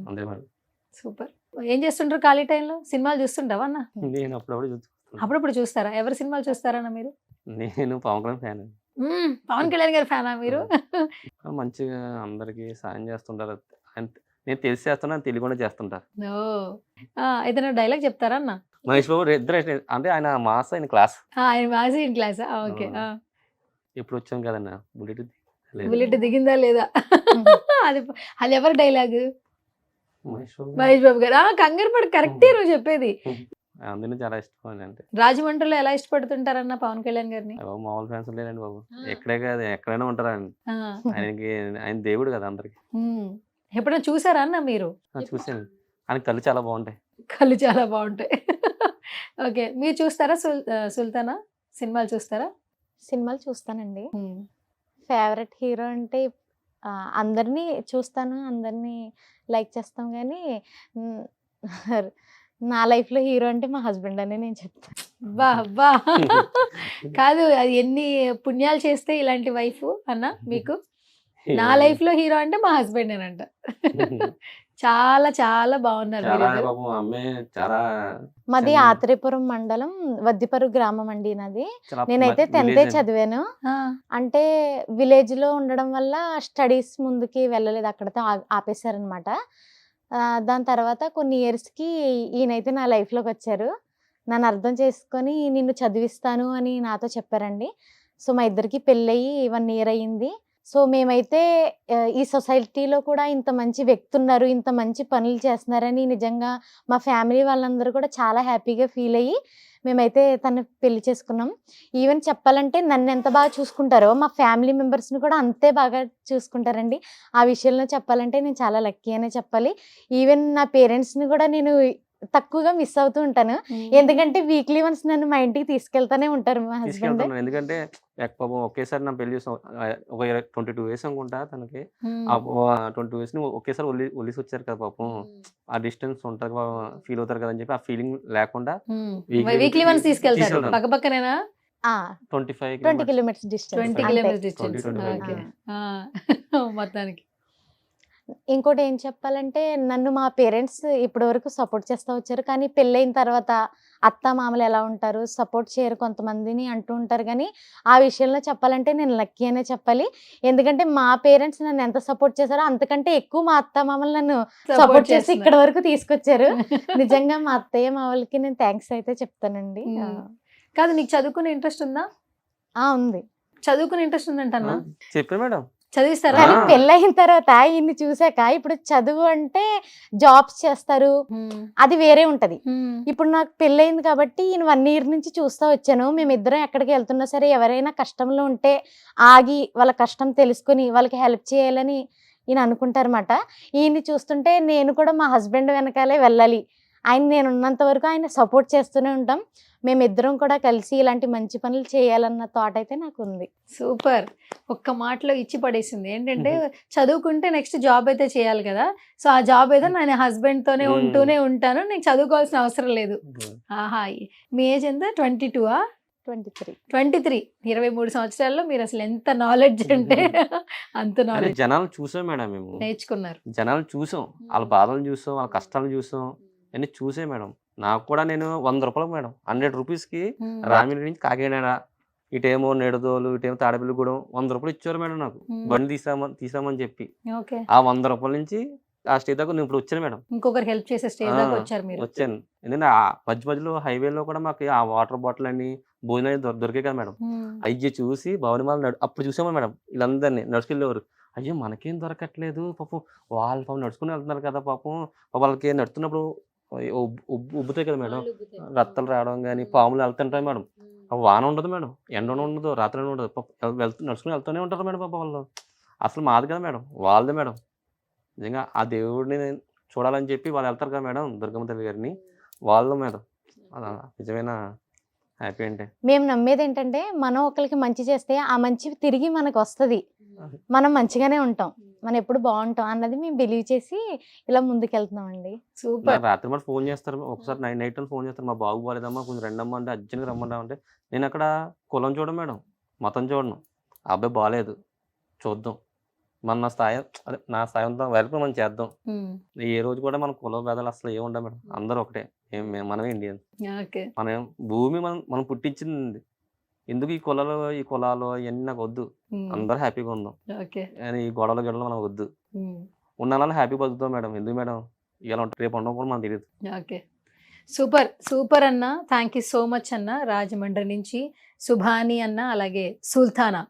అంతే మేడం. సూపర్. ఏం చేస్తుంటారు ఖాళీ టైంలో? సినిమాలు చూస్తుంటావా అన్న? నేను అప్పుడప్పుడు అప్పుడప్పుడు చూస్తారా? ఎవరి సినిమాలు చూస్తారన్న మీరు? నేను పవన్ కళ్యాణ్ ఫ్యాన్. పవన్ కళ్యాణ్ గారి ఫ్యానా మీరు? మంచిగా అందరికి సాయం చేస్తుంటారు, నేను తెలిసి చేస్తున్నా, తెలియకుండా చేస్తుంటారు. ఏదైనా డైలాగ్ చెప్తారా అన్న? మహేష్ బాబు ఇద్దరు అంటే ఆయన మాస్, ఆయన క్లాస్. ఆయన మాస్, ఈయన క్లాస్. ఓకే. ఎప్పుడు వచ్చాం కదన్న బుల్లెట్ దిగిందా లేదా? అది అది ఎవరి డైలాగ్? మహేష్ బాబు గారు. కంగారు పడి కరెక్టే నువ్వు చెప్పేది. అందులో చాలా ఇష్టం. అంటే రాజమండ్రిలో ఎలా ఇష్టపడుతుంటారన్న పవన్ కళ్యాణ్ గారిని? మామూలు ఫ్యాన్స్ లేదండి బాబు, ఎక్కడే కాదు ఎక్కడైనా ఉంటారా ఆయనకి, ఆయన దేవుడు కదా అందరికి. ఎప్పుడైనా చూసారా అన్న మీరు? చూసాను, ఆయన కళ్ళు చాలా బాగుంటాయి. కళ్ళు చాలా బాగుంటాయి. ఓకే. మీరు చూస్తారా సుల్తానా? సినిమాలు చూస్తారా? సినిమాలు చూస్తానండి. ఫేవరెట్ హీరో అంటే అందరినీ చూస్తాను, అందరినీ లైక్ చేస్తాం, కానీ నా లైఫ్లో హీరో అంటే మా హస్బెండ్ అని నేను చెప్తాను. బా బా కాదు, అది ఎన్ని పుణ్యాలు చేస్తే ఇలాంటి వైఫ్ అన్న మీకు? నా లైఫ్ లో హీరో అంటే మా హస్బెండ్ అంట. చాలా చాలా బాగున్నారు. మాది ఆత్రేయపురం మండలం, వద్దిపరు గ్రామం అండి నాది. నేనైతే 10th చదివాను. అంటే విలేజ్ లో ఉండడం వల్ల స్టడీస్ ముందుకి వెళ్ళలేదు, అక్కడతో ఆపేశారనమాట. దాని తర్వాత కొన్ని ఇయర్స్కి ఈయనైతే నా లైఫ్లోకి వచ్చారు. నన్ను అర్థం చేసుకొని నిన్ను చదివిస్తాను అని నాతో చెప్పారండి. సో మా ఇద్దరికి పెళ్ళయి 1 year అయ్యింది. సో మేమైతే ఈ సొసైటీలో కూడా ఇంత మంచి వ్యక్తి ఉన్నారు, ఇంత మంచి పనులు చేస్తున్నారని నిజంగా మా ఫ్యామిలీ వాళ్ళందరూ కూడా చాలా హ్యాపీగా ఫీల్ అయ్యి మేమైతే తను పెళ్లి చేసుకున్నాం. ఈవెన్ చెప్పాలంటే నన్ను ఎంత బాగా చూసుకుంటారో మా ఫ్యామిలీ మెంబర్స్ని కూడా అంతే బాగా చూసుకుంటారండి. ఆ విషయంలో చెప్పాలంటే నేను చాలా లక్కీ అనే చెప్పాలి. ఈవెన్ నా పేరెంట్స్ని కూడా నేను తక్కువగా మిస్ అవుతూ ఉంటాను, ఎందుకంటే వీక్లీ వన్స్ నన్ను మా ఇంటికి తీసుకెళ్తానే ఉంటారు మా హస్బెండ్. ఎందుకంటే ఒకేసారి నా పెళ్లి చేసాం, ఒక 22 years అనుకుంటా తనకి. 22 years ఒకేసారి ఒలిసి వచ్చారు కదా పాపం, ఆ డిస్టెన్స్ ఉంటుంది ఫీల్ అవుతారు కదా అని చెప్పి ఆ ఫీలింగ్ లేకుండా వీక్లీ వన్స్ తీసుకెళ్తారు. పక్కపక్కనేనా? 20 kilometers డిస్టెన్స్. మొత్తానికి ఇంకోటి ఏం చెప్పాలంటే, నన్ను మా పేరెంట్స్ ఇప్పటి వరకు సపోర్ట్ చేస్తూ వచ్చారు, కానీ పెళ్ళైన తర్వాత అత్త మామలు ఎలా ఉంటారు, సపోర్ట్ చేయరు కొంతమందిని అంటూ ఉంటారు. కానీ ఆ విషయంలో చెప్పాలంటే నేను లక్కీ అనే చెప్పాలి. ఎందుకంటే మా పేరెంట్స్ నన్ను ఎంత సపోర్ట్ చేశారో అంతకంటే ఎక్కువ మా అత్త మామలు నన్ను సపోర్ట్ చేసి ఇక్కడ వరకు తీసుకొచ్చారు. నిజంగా మా అత్తయ్య మామలకి నేను థ్యాంక్స్ అయితే చెప్తానండి. కాదు, నీకు చదువుకునే ఇంట్రెస్ట్ ఉందా? ఉంది. చదువుకునే ఇంట్రెస్ట్ ఉందంటన్నా? చెప్పే మేడం, చదివిస్తారా? కానీ పెళ్ళయిన తర్వాత ఇన్ని చూసాక ఇప్పుడు చదువు అంటే జాబ్స్ చేస్తారు, అది వేరే ఉంటది. ఇప్పుడు నాకు పెళ్ళయింది కాబట్టి ఈయన 1 year నుంచి చూస్తూ వచ్చాను. మేమిద్దరం ఎక్కడికి వెళ్తున్నా సరే ఎవరైనా కష్టంలో ఉంటే ఆగి వాళ్ళ కష్టం తెలుసుకుని వాళ్ళకి హెల్ప్ చేయాలని ఈయన అనుకుంటారన్నమాట. ఈయన్ని చూస్తుంటే నేను కూడా మా హస్బెండ్ వెనకాలే వెళ్ళాలి, ఆయన నేను ఉన్నంత వరకు ఆయన సపోర్ట్ చేస్తూనే ఉంటాం. మేమిద్దరం కూడా కలిసి ఇలాంటి మంచి పనులు చేయాలన్న థాట్ అయితే నాకు ఉంది. సూపర్. ఒక్క మాటలో ఇచ్చి పడేసింది. ఏంటంటే చదువుకుంటే నెక్స్ట్ జాబ్ అయితే చేయాలి కదా, సో ఆ జాబ్ అయితే నేను హస్బెండ్ తోనే ఉంటూనే ఉంటాను, నేను చదువుకోవాల్సిన అవసరం లేదు. ఆహా, మీ ఏజ్ ఎంత? 22ఆ? 23. 23 సంవత్సరాల్లో మీరు అసలు ఎంత నాలెడ్జ్ అంటే అంత నాలెడ్జ్. జనాలు చూసాం మేడం, మేము నేర్చుకున్నారు. జనాలు చూసాం, వాళ్ళ బాధలు చూసాం, వాళ్ళ కష్టాలు చూసాం, అన్ని చూసే మేడం. నాకు కూడా నేను 100 రూపాయలు మేడం, 100 రూపీస్కి రామిలి నుంచి కాకినాడ, ఇటేమో నెడదోలు, ఇటేమో తాడపల్లిగూడెం 100 రూపాయలు ఇచ్చారు మేడం నాకు, బండి తీసామని చెప్పి. ఆ 100 రూపాయల నుంచి ఆ స్టేజ్ దాకా నేను ఇప్పుడు వచ్చాను మేడం. ఇంకొకరు హెల్ప్ చేసే స్టేజ్ దాకా వచ్చారు మీరు? వచ్చాను. ఎందుకంటే ఆ మధ్యలో హైవేలో కూడా మాకు ఆ వాటర్ బాటిల్ అని భోజనాలు దొరికాయి కదా మేడం, అయ్యి చూసి భవనిమాల అప్పుడు చూసాము మేడం, వీళ్ళందరినీ నడుచుకెళ్ళేవారు. అయ్యో మనకేం దొరకట్లేదు పాపం, వాళ్ళు పాపం నడుచుకుని వెళ్తున్నారు కదా పాపం, వాళ్ళకి నడుస్తున్నప్పుడు ఉబ్బుతాయి కదా మేడం, రక్తాలు రావడం కానీ, పాములు వెళ్తుంటాయి మేడం. వాన ఉండదు మేడం, ఎండ ఉండదు, రాత్రి ఉండదు, నడుచుకుని వెళ్తూనే ఉంటారు మేడం పాప వాళ్ళు. అసలు మాది కదా మేడం, వాళ్ళదే మేడం. నిజంగా ఆ దేవుడిని చూడాలని చెప్పి వాళ్ళు వెళ్తారు కదా మేడం, దుర్గమ్మ తల్లి గారిని, వాళ్ళు మేడం. నిజమైన హ్యాపీ అంటే మేము నమ్మేది ఏంటంటే మనం ఒకరికి మంచి చేస్తే ఆ మంచి తిరిగి మనకు వస్తుంది, మనం మంచిగానే ఉంటాం, మనం ఎప్పుడు బాగుంటాం అన్నది మేము బిలీవ్ చేసి ఇలా ముందుకెళ్తున్నామండి. సూపర్. రాత్రి మరి ఫోన్ చేస్తారు, ఒకసారి నైట్ ఫోన్ చేస్తారు, మా బాబు బాలేదమ్మా కొంచెం రెండమ్మా అంటే అర్జెంట్గా రమ్మన్నా అంటే నేను అక్కడ కులం చూడను మేడం, మతం చూడను, ఆ అబ్బాయి బాగాలేదు చూద్దాం, మన నా స్థాయి అదే నా స్థాయి వరకు మనం చేద్దాం. ఏ రోజు కూడా మన కుల భేదాలు అసలు ఏమి ఉండవు మేడం, అందరూ ఒకటే. మనమే ఇండియన్, ఓకే. మనం భూమి మనం పుట్టించింది. ఎందుకు ఈ కులాలు ఇవన్నీ నాకు వద్దు, అందరూ హ్యాపీగా ఉందాం, ఓకే. ఈ గొడవలు మనకు వద్దు, ఉన్న హ్యాపీ బతుకుతాం మేడం. ఎందుకు మేడం ఇలా ఉంటుంది, రేపు ఉండడం కూడా మనకు తెలియదు. ఓకే, సూపర్ సూపర్ అన్న. థ్యాంక్ యూ సో మచ్ అన్న. రాజమండ్రి నుంచి సుభాని అన్న, అలాగే సుల్తానా.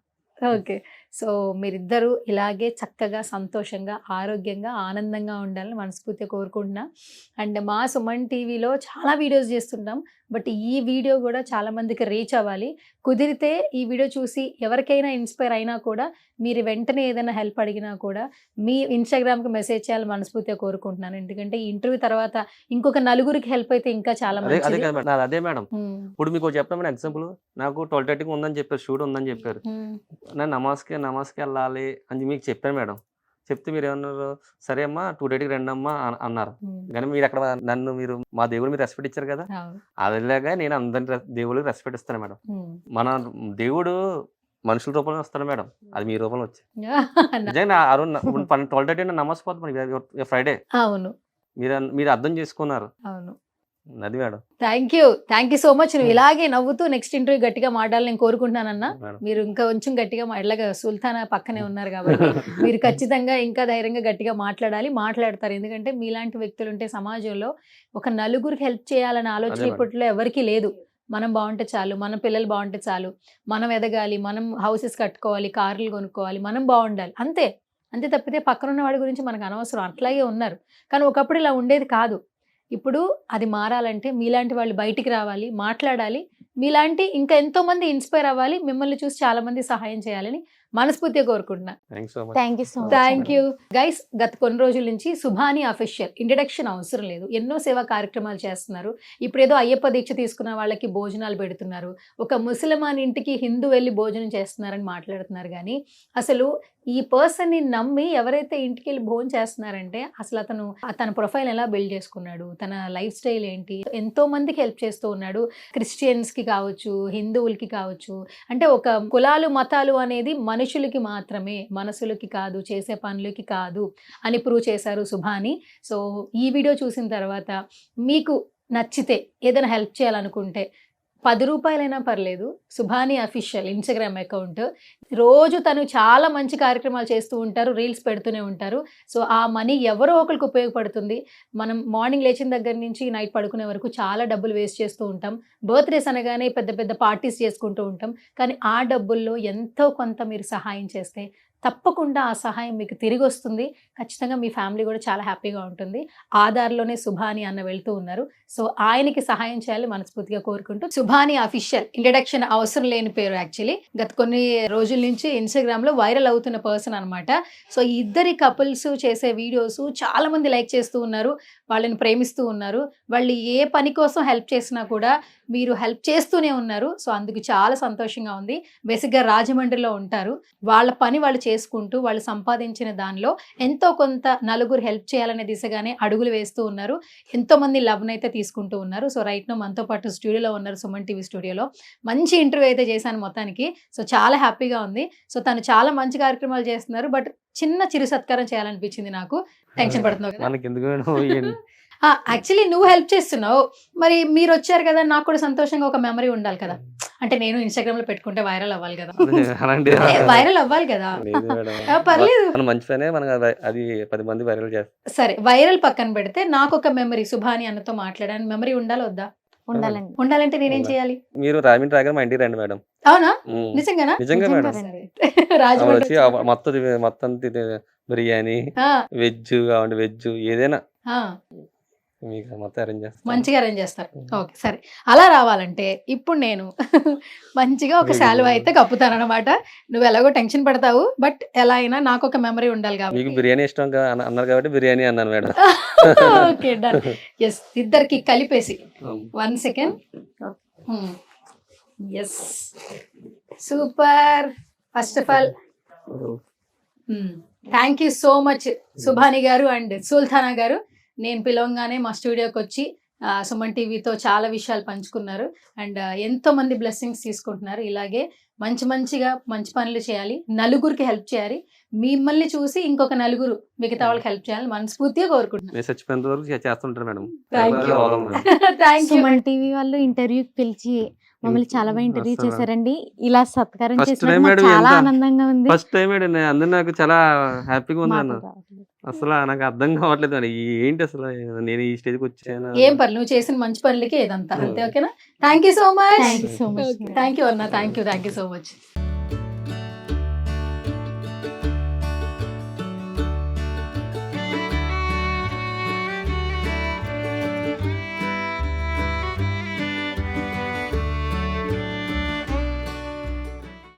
ఓకే, సో మీరిద్దరూ ఇలాగే చక్కగా సంతోషంగా ఆరోగ్యంగా ఆనందంగా ఉండాలని మనస్ఫూర్తిగా కోరుకుంటున్నా. అండ్ మా సుమన్ టీవీలో చాలా వీడియోస్ చేస్తుంటాం, బట్ ఈ వీడియో కూడా చాలా మందికి రీచ్ అవ్వాలి. కుదిరితే ఈ వీడియో చూసి ఎవరికైనా ఇన్స్పైర్ అయినా కూడా మీరు వెంటనే ఏదైనా హెల్ప్ అడిగినా కూడా మీ ఇన్స్టాగ్రామ్కి మెసేజ్ చేయాలని మనస్ఫూర్తిగా కోరుకుంటున్నాను. ఎందుకంటే ఈ ఇంటర్వ్యూ తర్వాత ఇంకొక నలుగురికి హెల్ప్ అయితే ఇంకా చాలా మంచిది. అదే మేడం, ఇప్పుడు మీకు చెప్తాను మేడం ఎగ్జాంపుల్. నాకు 12:30 ఉందని చెప్పారు, షూట్ ఉందని చెప్పారు, నేను నమాజ్కి వెళ్ళాలి అని మీకు చెప్పాను మేడం. చెప్తే మీరు ఏమన్నారు, సరే అమ్మా 2:30 రండి అమ్మా అన్నారు. కానీ మీరు అక్కడ మీరు మా దేవుడు మీరు రెస్పెక్ట్ ఇచ్చారు కదా, అదిలాగా నేను అందరి దేవుడికి రెస్పెక్ట్ ఇస్తాను మేడం. మన దేవుడు మనుషుల రూపంలో వస్తాడు మేడం, అది మీ రూపంలో వచ్చి నిజంగా 12:30 నమాజ్ పోతుంది ఫ్రైడే. అవును, మీరు అర్థం చేసుకున్నారు. అవును, అది madam. Thank you so much. నువ్వు ఇలాగే నవ్వుతూ నెక్స్ట్ ఇంటర్వ్యూ గట్టిగా మాట్లాడాలని నేను కోరుకుంటున్నానన్నా. మీరు ఇంకా కొంచెం గట్టిగా ఇలాగ సుల్తానా పక్కనే ఉన్నారు కాబట్టి మీరు ఖచ్చితంగా ఇంకా ధైర్యంగా గట్టిగా మాట్లాడతారు. ఎందుకంటే మీలాంటి వ్యక్తులు ఉంటే సమాజంలో ఒక నలుగురికి హెల్ప్ చేయాలనే ఆలోచన ఇప్పట్లో ఎవరికీ లేదు. మనం బాగుంటే చాలు, మన పిల్లలు బాగుంటే చాలు, మనం ఎదగాలి, మనం హౌసెస్ కట్టుకోవాలి, కార్లు కొనుక్కోవాలి, మనం బాగుండాలి, అంతే తప్పితే పక్కనున్న వాడి గురించి మనకు అనవసరం. అట్లాగే ఉన్నారు, కానీ ఒకప్పుడు ఇలా ఉండేది కాదు. ఇప్పుడు అది మారాలంటే మీలాంటి వాళ్ళు బయటికి రావాలి, మాట్లాడాలి, మీలాంటి ఇంకా ఎంతో మంది ఇన్స్పైర్ అవ్వాలి, మిమ్మల్ని చూసి చాలా మంది సహాయం చేయాలని మనస్ఫూర్తిగా కోరుకుంటున్నా. Thank you guys. గత కొన్ని రోజుల నుంచి సుభాని అఫీషియల్ ఇంట్రడక్షన్ అవసరం లేదు, ఎన్నో సేవా కార్యక్రమాలు చేస్తున్నారు. ఇప్పుడు ఏదో అయ్యప్ప దీక్ష తీసుకున్న వాళ్ళకి భోజనాలు పెడుతున్నారు, ఒక ముసల్మాన్ ఇంటికి హిందూ వెళ్ళి భోజనం చేస్తున్నారని మాట్లాడుతున్నారు. కానీ అసలు ఈ పర్సన్ని నమ్మి ఎవరైతే ఇంటికి వెళ్ళి భోజనం చేస్తున్నారంటే అసలు తన ప్రొఫైల్ ఎలా బిల్డ్ చేసుకున్నాడు, తన లైఫ్ స్టైల్ ఏంటి, ఎంతో మందికి హెల్ప్ చేస్తూ ఉన్నాడు. క్రిస్టియన్స్కి కావచ్చు, హిందువులకి కావచ్చు, అంటే ఒక కులాలు మతాలు అనేది మనుషులకి మాత్రమే, మనసులకి కాదు, చేసే పనులకి కాదు అని ప్రూవ్ చేశారు సుభాని. సో ఈ వీడియో చూసిన తర్వాత మీకు నచ్చితే ఏదైనా హెల్ప్ చేయాలనుకుంటే 10 రూపాయలైనా పర్లేదు, సుభాని అఫీషియల్ ఇన్స్టాగ్రామ్ అకౌంట్. రోజు తను చాలా మంచి కార్యక్రమాలు చేస్తూ ఉంటారు, రీల్స్ పెడుతూనే ఉంటారు. సో ఆ మనీ ఎవరో ఒకరికి ఉపయోగపడుతుంది. మనం మార్నింగ్ లేచిన దగ్గర నుంచి నైట్ పడుకునే వరకు చాలా డబ్బులు వేస్ట్ చేస్తూ ఉంటాం. బర్త్డేస్ అనగానే పెద్ద పెద్ద పార్టీస్ చేసుకుంటూ ఉంటాం. కానీ ఆ డబ్బుల్లో ఎంతో కొంత మీరు సహాయం చేస్తే తప్పకుండా ఆ సహాయం మీకు తిరిగి వస్తుంది. ఖచ్చితంగా మీ ఫ్యామిలీ కూడా చాలా హ్యాపీగా ఉంటుంది. ఆధార్లోనే సుభాని అన్న వెళ్తూ ఉన్నారు. సో ఆయనకి సహాయం చేయాలి మనస్ఫూర్తిగా కోరుకుంటూ. సుభాని అఫీషియల్ ఇంట్రడక్షన్ అవసరం లేని పేరు, యాక్చువల్లీ గత కొన్ని రోజుల నుంచి ఇన్స్టాగ్రామ్లో వైరల్ అవుతున్న పర్సన్ అనమాట. సో ఈ ఇద్దరి కపుల్స్ చేసే వీడియోస్ చాలా మంది లైక్ చేస్తూ ఉన్నారు, వాళ్ళని ప్రేమిస్తూ ఉన్నారు. వాళ్ళు ఏ పని కోసం హెల్ప్ చేసినా కూడా మీరు హెల్ప్ చేస్తూనే ఉన్నారు. సో అందుకు చాలా సంతోషంగా ఉంది. బేసిక్గా రాజమండ్రిలో ఉంటారు, వాళ్ళ పని వాళ్ళు చేసుకుంటూ వాళ్ళు సంపాదించిన దానిలో ఎంతో కొంత నలుగురు హెల్ప్ చేయాలనే దిశగానే అడుగులు వేస్తూ ఉన్నారు. ఎంతో మంది లవ్ని అయితే తీసుకుంటూ ఉన్నారు. సో రైట్ నో మనతో పాటు స్టూడియోలో ఉన్నారు, సుమన్ టీవీ స్టూడియోలో. మంచి ఇంటర్వ్యూ అయితే చేశాను మొత్తానికి. సో చాలా హ్యాపీగా ఉంది. సో తను చాలా మంచి కార్యక్రమాలు చేస్తున్నారు, బట్ చిన్న చిరు సత్కారం చేయాలనిపించింది నాకు. టెన్షన్ పడుతున్నావు కదా? యాక్చువల్లీ నువ్వు హెల్ప్ చేస్తున్నావు, మరి మీరు వచ్చారు కదా, నాకు కూడా సంతోషంగా ఒక మెమరీ ఉండాలి కదా. అంటే నేను ఇన్స్టాగ్రామ్ లో పెట్టుకుంటే వైరల్ అవ్వాలి కదా, వైరల్ అవ్వాలి కదా. పర్లేదు, అది 10 మంది వైరల్ చేస్తారు. సరే వైరల్ పక్కన పెడితే నాకు ఒక మెమరీ, సుభాని అన్నతో మాట్లాడాను, మెమరీ ఉండాలి వద్దా? ఉండాలంటే నేనేం చేయాలి? మీరు రాజమండ్రి రాగానే మా ఇంటికి రండి మేడం. అవునా? నిజంగానా? నిజంగా మేడం. రాజమండ్రి మొత్తం బిర్యానీ, వెజ్ కావండి, వెజ్ ఏదైనా మీకు మొత్తం అరేంజ్ చేస్తాను, మంచిగా అరేంజ్ చేస్తారు. ఓకే సరే, అలా రావాలంటే ఇప్పుడు నేను మంచిగా ఒక శాలువా అయితే కప్పుతాను అనమాట. నువ్వు ఎలాగో టెన్షన్ పడతావు, బట్ ఎలా అయినా నాకు ఒక మెమరీ ఉండాలి కాబట్టి. మీకు బిర్యానీ ఇష్టం అన్నారు కాబట్టి బిర్యానీ అన్నాను మేడం. Okay done. ఎస్, ఇద్దరికి కలిపేసి 1 second. Yes super. First of all thank you so much Subhani garu and Sultana గారు. నేను పిలవంగానే మా స్టూడియోకి వచ్చి సుమన్ టీవీతో చాలా విషయాలు పంచుకున్నారు అండ్ ఎంతో మంది బ్లెస్సింగ్స్ తీసుకుంటున్నారు. ఇలాగే మంచిగా మంచి పనులు చేయాలి, నలుగురికి హెల్ప్ చేయాలి, మిమ్మల్ని చూసి ఇంకొక నలుగురు మిగతా వాళ్ళకి హెల్ప్ చేయాలి మనస్ఫూర్తిగా కోరుకుంటున్నాను. నేను చచ్చిపోయేంత వరకు చేస్తుంటారు madam. Thank you. Thank you. Suman TV వాళ్ళు ఇంటర్వ్యూకి పిలిచి మమ్మల్ని చాలా బాగా ఇంటర్వ్యూ అసలు చేశారండి. ఇలా సత్కారం First చేసినందుకు time మాకు మేడం చాలా ఎంత- ఆనందంగా ఉంది. ఫస్ట్ టైం అందరూ నాకు చాలా హ్యాపీగా ఉంది అన్న. మాటలు రావట్లేదు. అసలు నాకు అర్థం కావట్లేదు మరి ఏంటి అసలు నేను ఈ స్టేజ్కి వచ్చాను. ఏం పర్లేదు, నువ్వు చేసిన మంచి పనులకి ఏదంతా అంతే. ఓకేనా? Thank you so much. Thank you so much. Thank you అన్న. Thank you so much.